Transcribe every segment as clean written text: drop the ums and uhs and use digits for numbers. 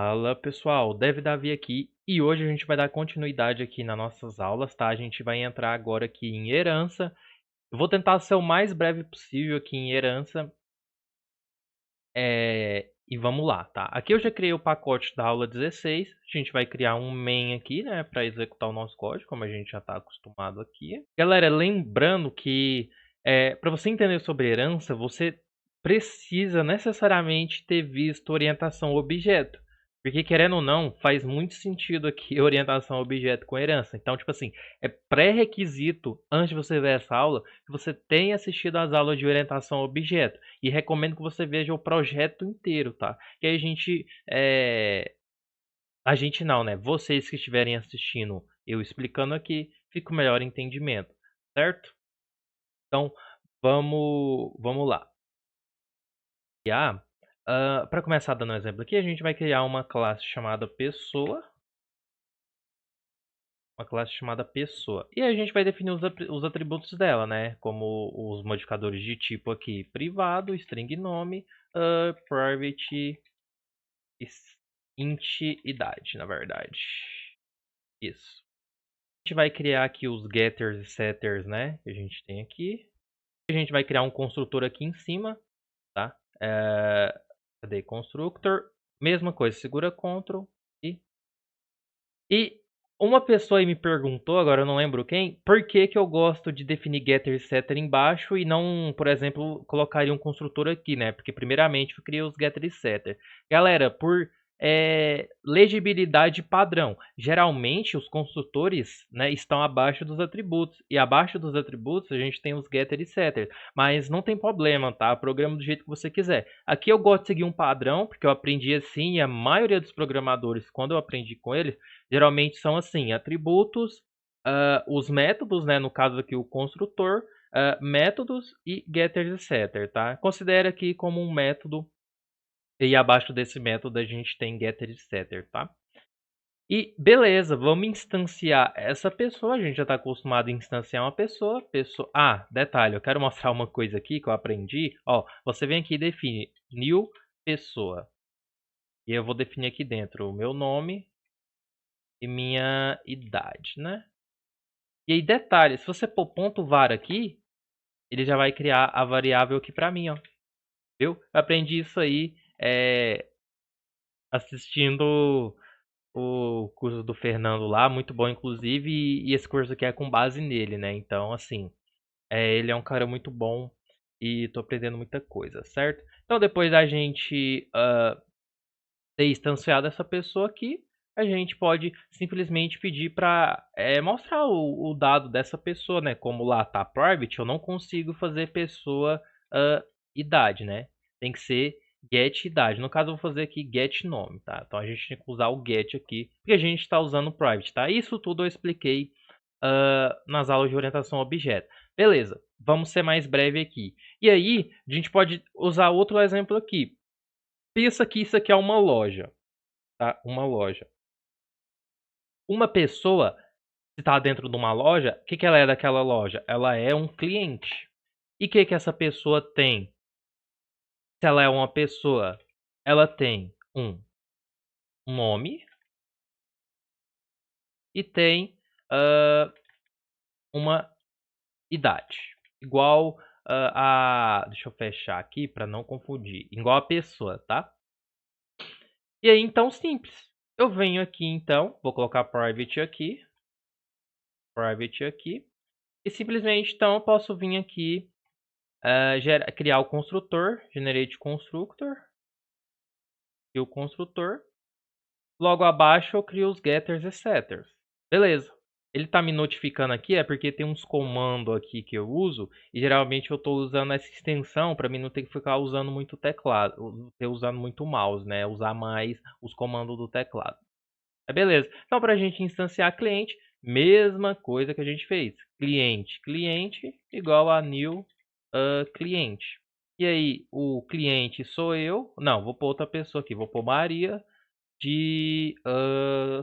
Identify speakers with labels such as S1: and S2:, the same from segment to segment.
S1: Fala pessoal, Davi aqui e hoje a gente vai dar continuidade aqui nas nossas aulas, tá? A gente vai entrar agora aqui em herança. Eu vou tentar ser o mais breve possível aqui em herança. E vamos lá, tá? Aqui eu já criei o pacote da aula 16. A gente vai criar um main aqui, né, para executar o nosso código, como a gente já está acostumado aqui. Galera, lembrando que para você entender sobre herança, você precisa necessariamente ter visto orientação objeto. Porque, querendo ou não, faz muito sentido aqui orientação objeto com herança. Então, tipo assim, é pré-requisito, antes de você ver essa aula, que você tenha assistido às aulas de orientação objeto. E recomendo que você veja o projeto inteiro, tá? Que aí a gente não, né? Vocês que estiverem assistindo eu explicando aqui, fica o melhor entendimento, certo? Então, vamos lá. Para começar dando um exemplo aqui, a gente vai criar uma classe chamada pessoa. Uma classe chamada pessoa. E a gente vai definir os atributos dela, né? Como os modificadores de tipo aqui, privado, string nome, private, int idade, na verdade. Isso. A gente vai criar aqui os getters e setters, né? Que a gente tem aqui. A gente vai criar um construtor aqui em cima, tá? Cadê? Constructor. Mesma coisa, segura Ctrl e uma pessoa aí me perguntou, agora eu não lembro quem, por que que eu gosto de definir getter e setter embaixo e não, por exemplo, colocaria um construtor aqui, né? Porque primeiramente eu criei os getter e setter. Galera, por legibilidade padrão, geralmente os construtores, né, estão abaixo dos atributos. E abaixo dos atributos a gente tem os getter e setter. Mas não tem problema, tá? Programa do jeito que você quiser. Aqui eu gosto de seguir um padrão, porque eu aprendi assim, e a maioria dos programadores, quando eu aprendi com eles, geralmente são assim, atributos, os métodos, né, no caso aqui o construtor, métodos e getters e setter, tá? Considera aqui como um método e abaixo desse método a gente tem getter e setter, tá? E beleza, vamos instanciar essa pessoa, a gente já está acostumado a instanciar uma pessoa. Ah, detalhe, eu quero mostrar uma coisa aqui que eu aprendi. Ó, você vem aqui e define new pessoa. E eu vou definir aqui dentro o meu nome e minha idade, né? E aí, detalhe, se você pôr ponto var aqui, ele já vai criar a variável aqui para mim, ó. Viu? Eu aprendi isso aí assistindo o curso do Fernando lá, muito bom inclusive, e esse curso aqui é com base nele, né? Então, assim, ele é um cara muito bom e tô aprendendo muita coisa, certo? Então, depois da gente ter instanciado essa pessoa aqui, a gente pode simplesmente pedir para mostrar o dado dessa pessoa, né? Como lá tá private, eu não consigo fazer pessoa idade, né? Tem que ser get idade. No caso, eu vou fazer aqui get nome, tá? Então a gente tem que usar o get aqui, porque a gente está usando private, tá? Isso tudo eu expliquei nas aulas de orientação a objeto. Beleza, vamos ser mais breve aqui. E aí, a gente pode usar outro exemplo aqui. Pensa que isso aqui é uma loja, tá? Uma loja. Uma pessoa, se está dentro de uma loja, o que, que ela é daquela loja? Ela é um cliente. E o que, que essa pessoa tem? Se ela é uma pessoa, ela tem um nome e tem uma idade. Igual deixa eu fechar aqui para não confundir. Igual a pessoa, tá? E aí, então, simples. Eu venho aqui, então, vou colocar private aqui. Private aqui. E simplesmente, então, eu posso vir aqui, criar o construtor, generate constructor. E o construtor. Logo abaixo eu crio os getters e setters. Beleza. Ele está me notificando aqui, é porque tem uns comandos aqui que eu uso, e geralmente eu estou usando essa extensão para mim não ter que ficar usando muito teclado, ter usando muito mouse, né? Usar mais os comandos do teclado. Beleza. Então, para a gente instanciar cliente, mesma coisa que a gente fez. Cliente igual a new cliente. E aí, o cliente sou eu. Não, vou pôr outra pessoa aqui. Vou pôr Maria, de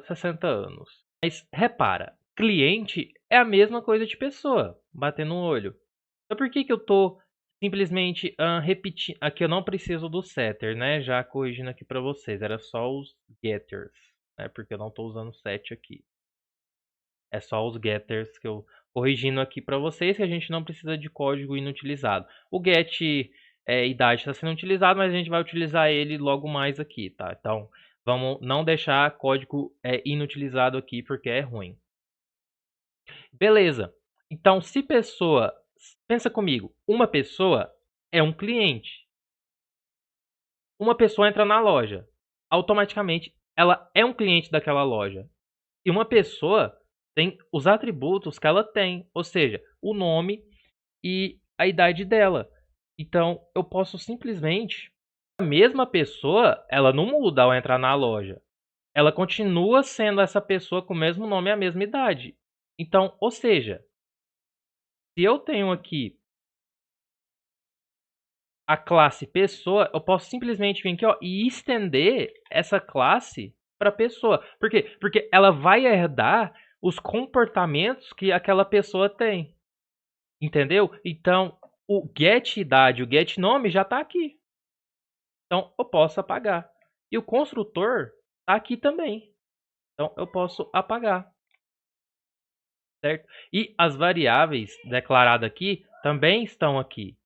S1: 60 anos. Mas repara, cliente é a mesma coisa de pessoa, batendo no olho. Então por que que eu tô simplesmente repetir. Aqui eu não preciso do setter, né? Já corrigindo aqui para vocês, era só os getters, né? Porque eu não estou usando set aqui. É só os getters que eu corrigindo aqui para vocês, que a gente não precisa de código inutilizado. O get idade está sendo utilizado, mas a gente vai utilizar ele logo mais aqui, tá? Então, vamos não deixar código inutilizado aqui porque é ruim. Beleza. Então, se pessoa, pensa comigo, uma pessoa é um cliente. Uma pessoa entra na loja, automaticamente ela é um cliente daquela loja. E uma pessoa tem os atributos que ela tem, ou seja, o nome e a idade dela. Então, eu posso simplesmente a mesma pessoa, ela não muda ao entrar na loja. Ela continua sendo essa pessoa com o mesmo nome e a mesma idade. Então, ou seja, se eu tenho aqui a classe pessoa, eu posso simplesmente vir aqui, ó, e estender essa classe para pessoa. Por quê? Porque ela vai herdar os comportamentos que aquela pessoa tem. Entendeu? Então, o get idade, o get nome já está aqui. Então, eu posso apagar. E o construtor está aqui também. Então, eu posso apagar. Certo? E as variáveis declaradas aqui também estão aqui.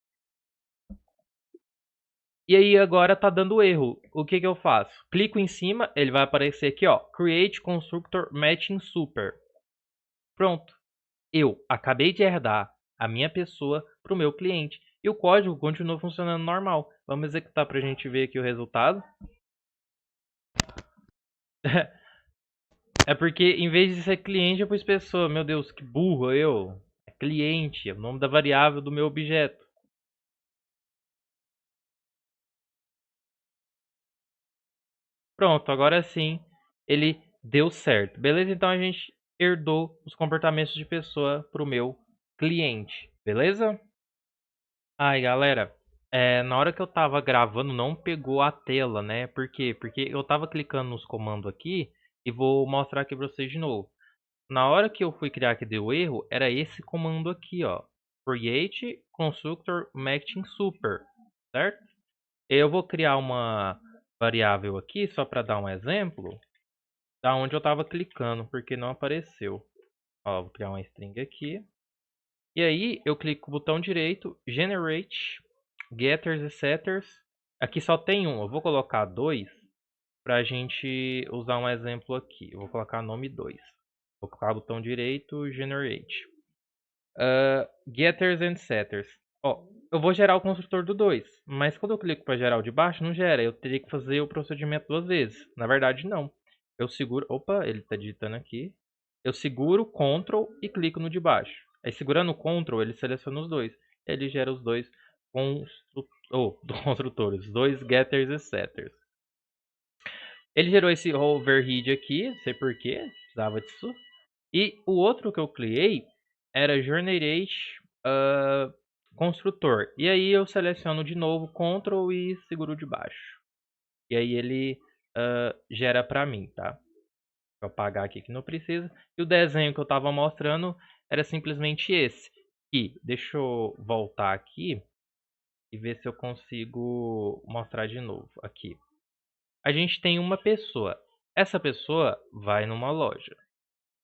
S1: E aí agora tá dando erro. O que eu faço? Clico em cima, ele vai aparecer aqui, ó, Create Constructor Matching Super. Pronto. Eu acabei de herdar a minha pessoa para o meu cliente. E o código continua funcionando normal. Vamos executar para a gente ver aqui o resultado. É porque em vez de ser cliente, eu pus pessoa. Meu Deus, que burro eu. É cliente, é o nome da variável do meu objeto. Pronto, agora sim ele deu certo. Beleza? Então a gente herdou os comportamentos de pessoa para o meu cliente. Beleza? Ai, galera, na hora que eu tava gravando não pegou a tela, né? Por quê? Porque eu tava clicando nos comandos aqui e vou mostrar aqui pra vocês de novo. Na hora que eu fui criar que deu erro, era esse comando aqui, ó. Create Constructor Matching Super, certo? Eu vou criar uma variável aqui, só para dar um exemplo, da onde eu tava clicando, porque não apareceu. Ó, vou criar uma string aqui. E aí eu clico com o botão direito, Generate, Getters e Setters. Aqui só tem um, eu vou colocar dois para a gente usar um exemplo aqui. Eu vou colocar nome 2. Vou colocar o botão direito, Generate. Getters and Setters. Ó, eu vou gerar o construtor do 2, mas quando eu clico para gerar o de baixo, não gera. Eu teria que fazer o procedimento duas vezes. Na verdade, não. Eu seguro... Opa, ele está digitando aqui. Eu seguro Ctrl e clico no de baixo. Aí segurando o Ctrl, ele seleciona os dois. Ele gera os dois construtores, os dois getters e setters. Ele gerou esse overhead aqui, não sei porquê, precisava disso. E o outro que eu criei era Generate Construtor. E aí eu seleciono de novo Ctrl e seguro de baixo. E aí ele gera para mim, tá? Vou apagar aqui que não precisa. E o desenho que eu estava mostrando era simplesmente esse. E deixa eu voltar aqui e ver se eu consigo mostrar de novo aqui. A gente tem uma pessoa. Essa pessoa vai numa loja,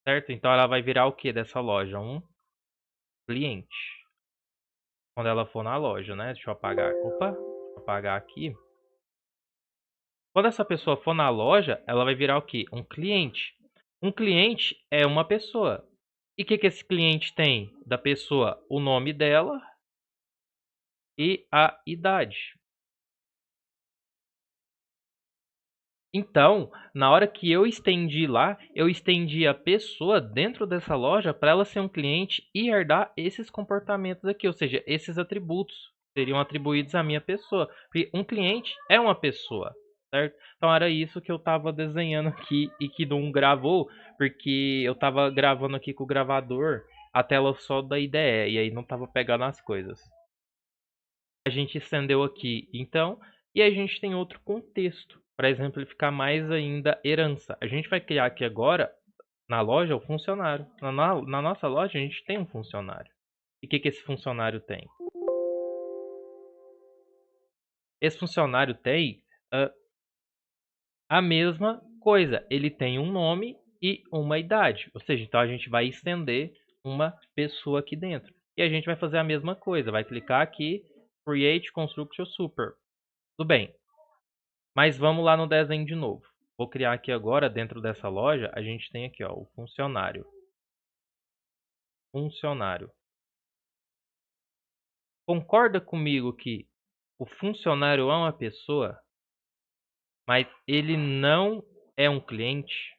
S1: certo? Então ela vai virar o que dessa loja? Um cliente. Quando ela for na loja, né? Deixa eu apagar. Opa, deixa eu apagar aqui. Quando essa pessoa for na loja, ela vai virar o que? Um cliente. Um cliente é uma pessoa. E o que esse cliente tem da pessoa? O nome dela e a idade. Então, na hora que eu estendi lá, eu estendi a pessoa dentro dessa loja para ela ser um cliente e herdar esses comportamentos aqui, ou seja, esses atributos seriam atribuídos à minha pessoa. Porque um cliente é uma pessoa, certo? Então era isso que eu estava desenhando aqui e que não gravou, porque eu estava gravando aqui com o gravador a tela só da IDE e aí não estava pegando as coisas. A gente estendeu aqui, então, e a gente tem outro contexto para exemplificar mais ainda herança. A gente vai criar aqui agora na loja o funcionário. Na nossa loja a gente tem um funcionário. E o que esse funcionário tem? esse funcionário tem a mesma coisa. Ele tem um nome e uma idade. Ou seja, então a gente vai estender uma pessoa aqui dentro. E a gente vai fazer a mesma coisa. Vai clicar aqui, Create Constructor Super. Tudo bem. Mas vamos lá no desenho de novo. Vou criar aqui agora, dentro dessa loja, a gente tem aqui ó, o funcionário. Funcionário. Concorda comigo que o funcionário é uma pessoa, mas ele não é um cliente?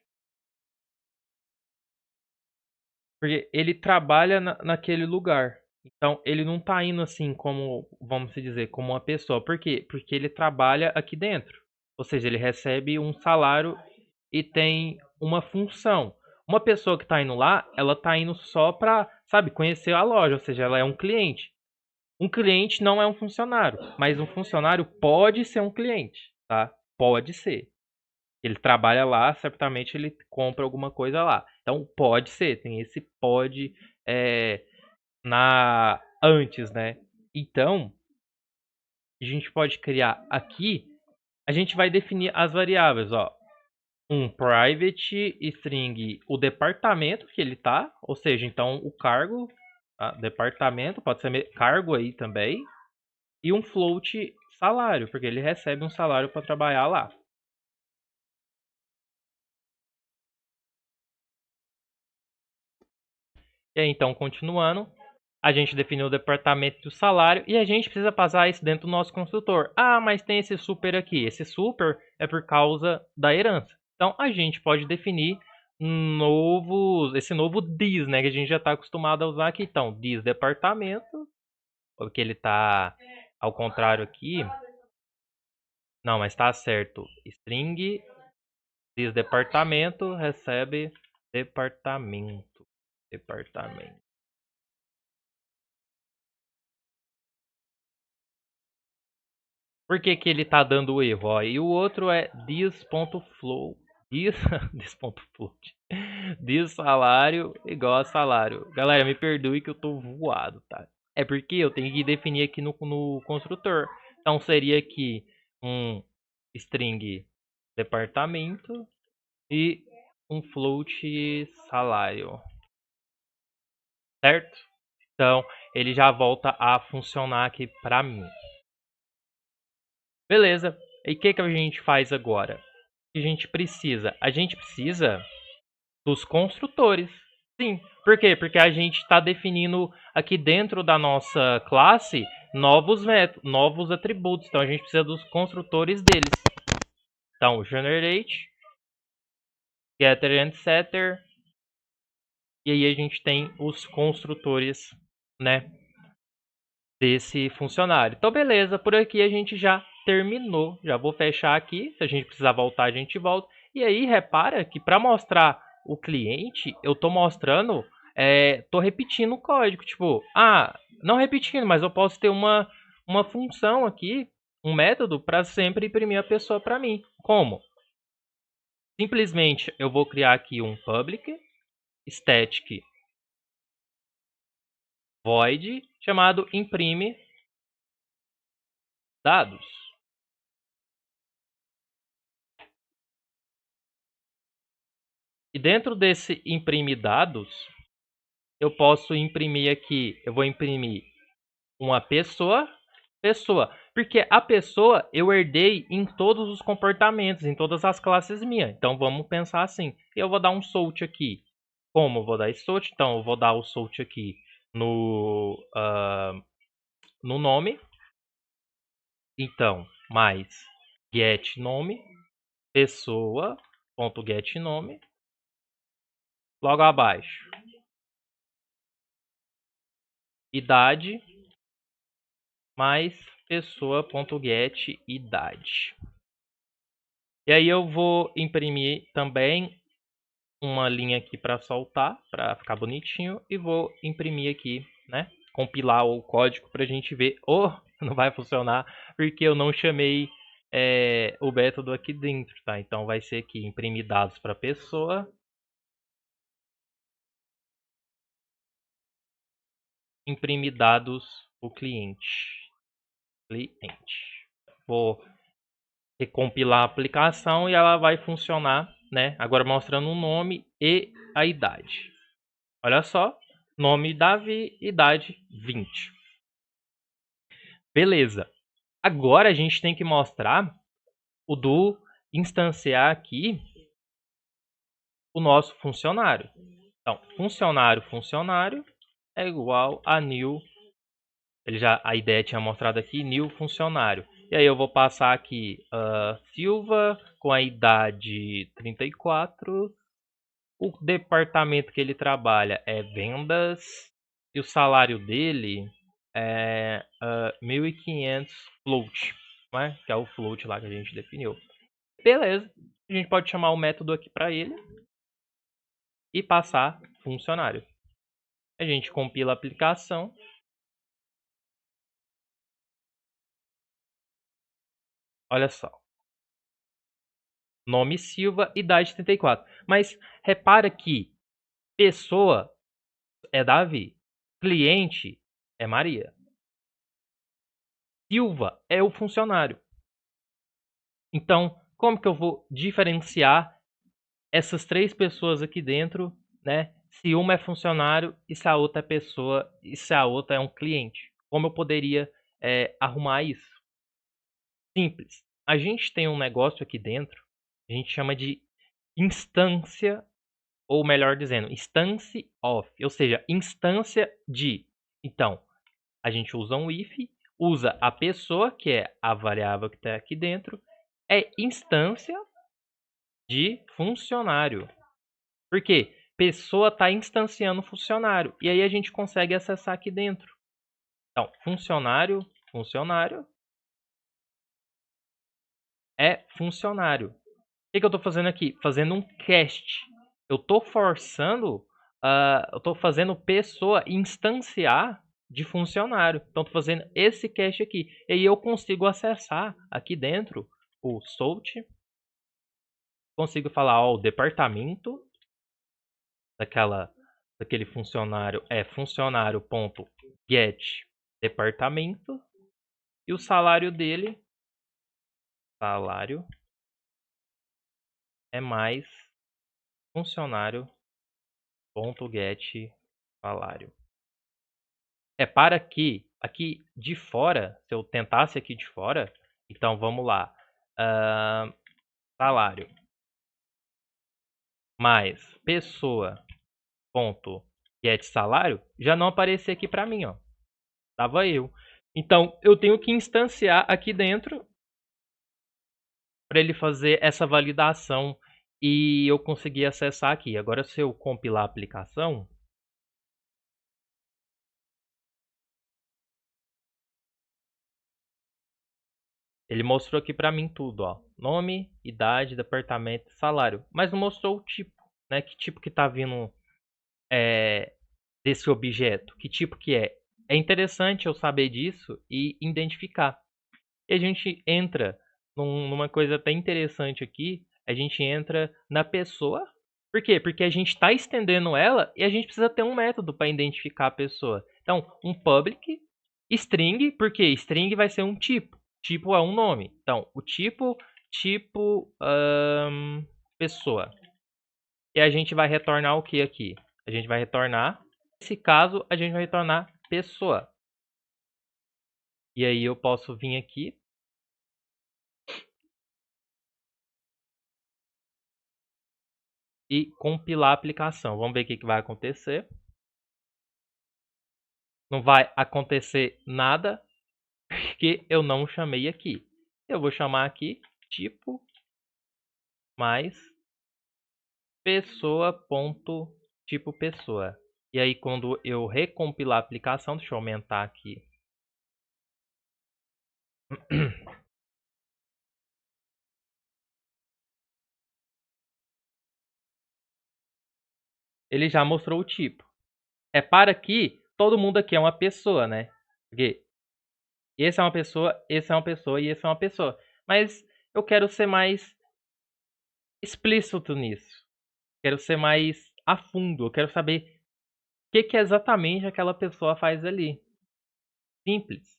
S1: Porque ele trabalha naquele lugar. Então, ele não tá indo assim como, vamos se dizer, como uma pessoa. Por quê? Porque ele trabalha aqui dentro. Ou seja, ele recebe um salário e tem uma função. Uma pessoa que tá indo lá, ela tá indo só pra, sabe, conhecer a loja. Ou seja, ela é um cliente. Um cliente não é um funcionário, mas um funcionário pode ser um cliente, tá? Pode ser. Ele trabalha lá, certamente ele compra alguma coisa lá. Então pode ser, tem esse pode na antes, né? Então a gente pode criar aqui, a gente vai definir as variáveis, ó. Um private string, o departamento que ele tá, ou seja, então o cargo, tá? Departamento, pode ser cargo aí também, e um float salário, porque ele recebe um salário para trabalhar lá. E aí, então, continuando, a gente definiu o departamento do salário e a gente precisa passar isso dentro do nosso construtor. Ah, mas tem esse super aqui. Esse super é por causa da herança. Então, a gente pode definir esse novo this, né, que a gente já está acostumado a usar aqui. Então, this departamento, porque ele está ao contrário aqui. Não, mas está certo. String this departamento recebe departamento. Departamento. Por que, que ele tá dando erro? Ó, e o outro é this.flow. This, this.float. This salário igual a salário. Galera, me perdoe que eu tô voado, tá? É porque eu tenho que definir aqui no construtor. Então seria aqui um string departamento e um float salário. Certo? Então ele já volta a funcionar aqui para mim. Beleza. E o que, que a gente faz agora? O que a gente precisa? A gente precisa dos construtores. Sim. Por quê? Porque a gente está definindo aqui dentro da nossa classe novos métodos, novos atributos. Então a gente precisa dos construtores deles. Então, generate, getter and setter. E aí a gente tem os construtores, né, desse funcionário. Então, beleza, por aqui a gente já terminou. Já vou fechar aqui. Se a gente precisar voltar, a gente volta. E aí, repara que para mostrar o cliente, eu tô mostrando, tô repetindo o código. Tipo, não repetindo, mas eu posso ter uma função aqui, um método para sempre imprimir a pessoa para mim. Como? Simplesmente eu vou criar aqui um public static void chamado imprime dados. E dentro desse imprimir dados, eu posso imprimir aqui, eu vou imprimir uma pessoa. Porque a pessoa eu herdei em todos os comportamentos, em todas as classes minhas. Então vamos pensar assim. Eu vou dar um salt aqui. Como eu vou dar esse salt? Então eu vou dar o salt aqui no nome. Então, mais get nome, pessoa.get nome. Logo abaixo, idade mais pessoa.get idade. E aí eu vou imprimir também uma linha aqui para soltar, para ficar bonitinho, e vou imprimir aqui, né? Compilar o código para a gente ver. Não vai funcionar porque eu não chamei o método aqui dentro, tá? Então vai ser aqui imprimir dados para pessoa, imprimir dados o cliente. vou recompilar a aplicação e ela vai funcionar, né? Agora mostrando o nome e a idade. Olha só, nome Davi, idade 20. Beleza. Agora a gente tem que mostrar o do instanciar aqui o nosso funcionário. Então, funcionário é igual a new. A ideia tinha mostrado aqui new funcionário. E aí eu vou passar aqui Silva com a idade 34. O departamento que ele trabalha é vendas. E o salário dele é 1.500 float, né? Que é o float lá que a gente definiu. Beleza. A gente pode chamar o método aqui para ele e passar funcionário. A gente compila a aplicação. Olha só. Nome Silva, idade 34. Mas repara que pessoa é Davi, cliente é Maria. Silva é o funcionário. Então, como que eu vou diferenciar essas três pessoas aqui dentro, né? Se uma é funcionário e se a outra é pessoa e se a outra é um cliente? Como eu poderia arrumar isso? Simples. A gente tem um negócio aqui dentro, a gente chama de instância, ou melhor dizendo, instance of, ou seja, instância de. Então, a gente usa um if, usa a pessoa, que é a variável que está aqui dentro, é instância de funcionário. Por quê? Pessoa está instanciando funcionário. E aí a gente consegue acessar aqui dentro. Então, funcionário é funcionário. O que eu estou fazendo aqui? Fazendo um cast. Eu estou forçando, eu estou fazendo pessoa instanciar de funcionário. Então, estou fazendo esse cast aqui. E aí eu consigo acessar aqui dentro o sort. Consigo falar, ó, o departamento daquele funcionário é funcionário.get departamento. E o salário dele, salário, é mais funcionário.get salário. É para que aqui de fora, se eu tentasse aqui de fora, então vamos lá, salário mais pessoa ponto get salário, já não aparecia aqui para mim, ó. Tava eu. Então eu tenho que instanciar aqui dentro para ele fazer essa validação e eu conseguir acessar aqui. Agora se eu compilar a aplicação, ele mostrou aqui para mim tudo, ó. Nome, idade, departamento, salário. Mas não mostrou o tipo, né? Que tipo que tá vindo desse objeto. Que tipo que é. É interessante eu saber disso e identificar. E a gente entra numa coisa até interessante aqui. A gente entra na pessoa. Por quê? Porque a gente está estendendo ela e a gente precisa ter um método para identificar a pessoa. Então, um public string, porque string vai ser um tipo. Tipo é um nome. Então, o tipo pessoa. E a gente vai retornar o que aqui? A gente vai retornar, nesse caso, a gente vai retornar pessoa. E aí eu posso vir aqui e compilar a aplicação. Vamos ver o que vai acontecer. Não vai acontecer nada, porque eu não chamei aqui. Eu vou chamar aqui tipo mais pessoa.tipo pessoa. E aí quando eu recompilar a aplicação, deixa eu aumentar aqui. Ele já mostrou o tipo. É para que todo mundo aqui é uma pessoa, né? Porque esse é uma pessoa, esse é uma pessoa e esse é uma pessoa. Mas eu quero ser mais explícito nisso. Quero ser mais a fundo. Eu quero saber o que exatamente aquela pessoa faz ali. Simples.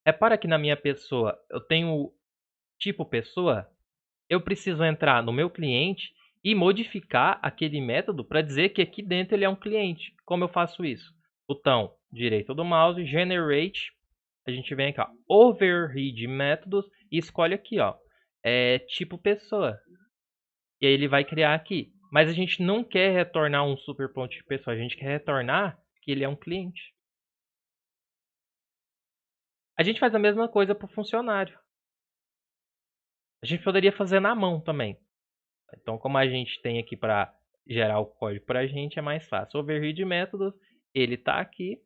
S1: É para que na minha pessoa eu tenho tipo pessoa, eu preciso entrar no meu cliente e modificar aquele método para dizer que aqui dentro ele é um cliente. Como eu faço isso? Botão direito do mouse, Generate, a gente vem aqui, ó, Override métodos e escolhe aqui, ó, tipo pessoa. E aí ele vai criar aqui. Mas a gente não quer retornar um super ponto de pessoa, a gente quer retornar que ele é um cliente. A gente faz a mesma coisa para o funcionário. A gente poderia fazer na mão também. Então, como a gente tem aqui para gerar o código para a gente, é mais fácil. Override métodos, ele está aqui.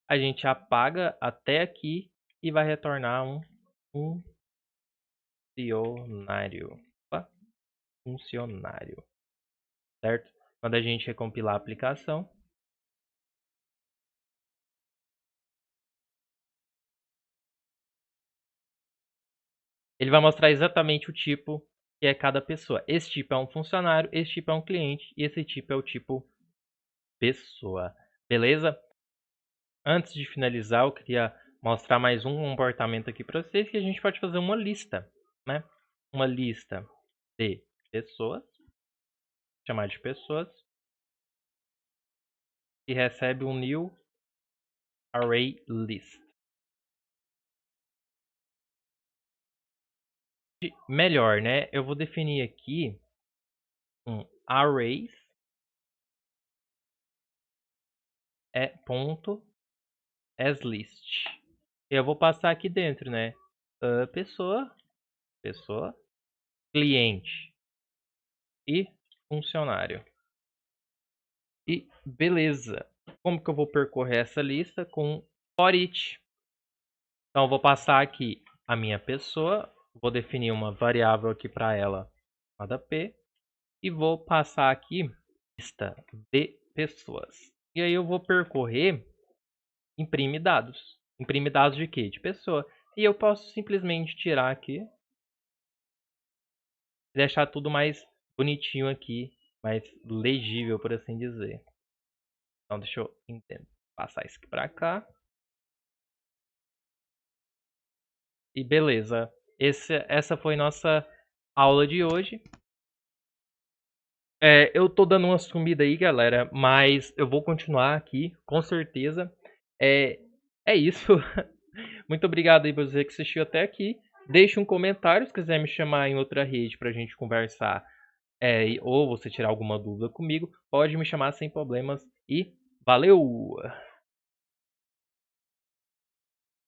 S1: A gente apaga até aqui e vai retornar um funcionário. Opa, funcionário, certo? Quando a gente recompilar a aplicação, ele vai mostrar exatamente o tipo que é cada pessoa. Esse tipo é um funcionário, esse tipo é um cliente e esse tipo é o tipo pessoa. Beleza? Antes de finalizar, eu queria mostrar mais um comportamento aqui para vocês que a gente pode fazer uma lista, né? Uma lista de pessoas, chamar de pessoas, e recebe um new array list. Melhor, né? Eu vou definir aqui um arrays ponto as list. Eu vou passar aqui dentro, né? Pessoa, cliente e funcionário. E beleza. Como que eu vou percorrer essa lista? Com for each. Então eu vou passar aqui a minha pessoa, vou definir uma variável aqui para ela, chamada p, e vou passar aqui lista de pessoas. E aí eu vou percorrer imprime dados. Imprime dados de quê? De pessoa. E eu posso simplesmente tirar aqui e deixar tudo mais bonitinho aqui, mais legível, por assim dizer. Então deixa eu passar isso aqui para cá. E beleza. Essa foi nossa aula de hoje. Eu tô dando uma sumida aí, galera, mas eu vou continuar aqui, com certeza. É isso. Muito obrigado aí por você que assistiu até aqui. Deixe um comentário se quiser me chamar em outra rede pra gente conversar, ou você tirar alguma dúvida comigo. Pode me chamar sem problemas e valeu!